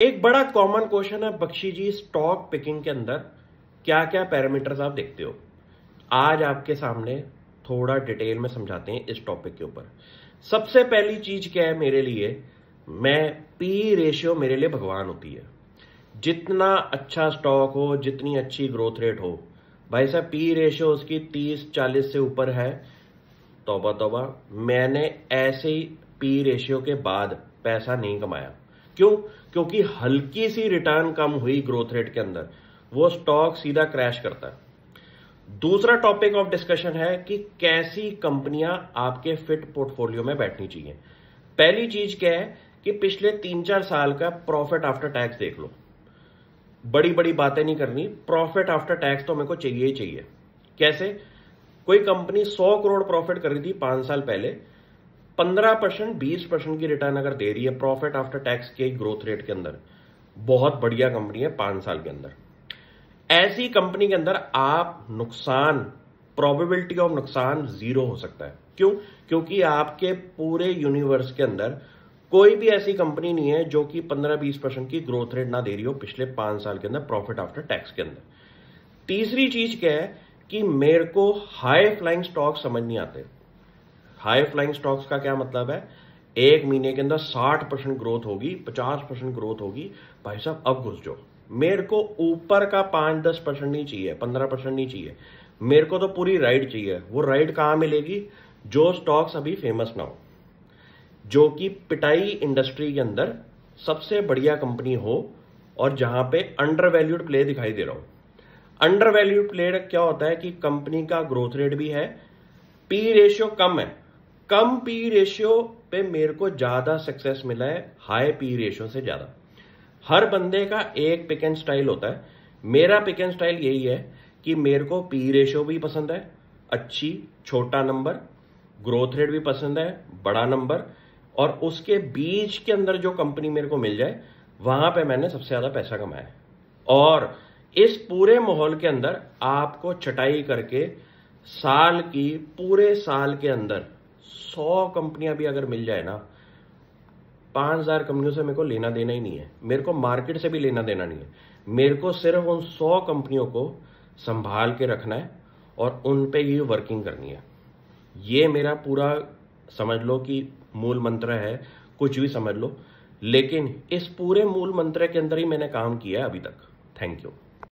एक बड़ा common question है बख्शी जी, स्टॉक पिकिंग के अंदर क्या क्या पैरामीटर्स आप देखते हो। आज आपके सामने थोड़ा डिटेल में समझाते हैं इस टॉपिक के ऊपर। सबसे पहली चीज क्या है मेरे लिए, मैं पी रेशियो मेरे लिए भगवान होती है। जितना अच्छा स्टॉक हो, जितनी अच्छी ग्रोथ रेट हो, भाई साहब पी रेशियो उसकी 30-40 से ऊपर है, तौबा तौबा। मैंने ऐसे ही पी रेशियो के बाद पैसा नहीं कमाया। क्यों? क्योंकि हल्की सी रिटर्न कम हुई ग्रोथ रेट के अंदर, वो स्टॉक सीधा क्रैश करता है। दूसरा टॉपिक ऑफ डिस्कशन है कि कैसी कंपनियां आपके फिट पोर्टफोलियो में बैठनी चाहिए। पहली चीज क्या है कि पिछले 3-4 साल का प्रॉफिट आफ्टर टैक्स देख लो। बड़ी बड़ी बातें नहीं करनी, प्रॉफिट आफ्टर टैक्स तो मेरे को चाहिए ही चाहिए। कैसे? कोई कंपनी 100 करोड़ प्रॉफिट कर रही थी 5 साल पहले, 15% 20% की रिटर्न अगर दे रही है प्रॉफिट आफ्टर टैक्स के ग्रोथ रेट के अंदर, बहुत बढ़िया कंपनी है 5 साल के अंदर। ऐसी कंपनी के अंदर आप नुकसान, प्रोबेबिलिटी ऑफ नुकसान 0 हो सकता है। क्यों? क्योंकि आपके पूरे यूनिवर्स के अंदर कोई भी ऐसी कंपनी नहीं है जो कि 15-20% की ग्रोथ रेट ना दे रही हो पिछले 5 साल के अंदर प्रॉफिट आफ्टर टैक्स के अंदर। तीसरी चीज क्या है कि मेरे को हाई फ्लाइंग स्टॉक समझ नहीं आते। हाई फ्लाइंग स्टॉक्स का क्या मतलब है? एक महीने के अंदर 60% ग्रोथ होगी, 50% ग्रोथ होगी, भाई साहब अब घुस जाओ। मेरे को ऊपर का 5-10% नहीं चाहिए, 15% नहीं चाहिए, मेरे को तो पूरी राइड चाहिए। वो राइड कहां मिलेगी? जो स्टॉक्स अभी फेमस ना हो, जो कि पिटाई इंडस्ट्री के अंदर सबसे बढ़िया कंपनी हो और जहां पे अंडर वैल्यूड प्ले दिखाई दे रहा हो। अंडर वैल्यूड प्ले क्या होता है कि कंपनी का ग्रोथ रेट भी है, पी रेशियो कम है। कम पी रेशियो पे मेरे को ज्यादा सक्सेस मिला है हाई पी रेशियो से ज्यादा। हर बंदे का एक पिक एंड स्टाइल होता है। मेरा पिक एंड स्टाइल यही है कि मेरे को पी रेशियो भी पसंद है, अच्छी छोटा नंबर, ग्रोथ रेट भी पसंद है, बड़ा नंबर, और उसके बीच के अंदर जो कंपनी मेरे को मिल जाए वहां पे मैंने सबसे ज्यादा पैसा कमाया है। और इस पूरे माहौल के अंदर आपको छटाई करके साल की, पूरे साल के अंदर 100 कंपनियां भी अगर मिल जाए ना, 5000 कंपनियों से मेरे को लेना देना ही नहीं है, मेरे को मार्केट से भी लेना देना नहीं है। मेरे को सिर्फ उन 100 कंपनियों को संभाल के रखना है और उन पे ही वर्किंग करनी है। ये मेरा पूरा समझ लो कि मूल मंत्र है, कुछ भी समझ लो, लेकिन इस पूरे मूल मंत्र के अंदर ही मैंने काम किया है अभी तक। Thank you.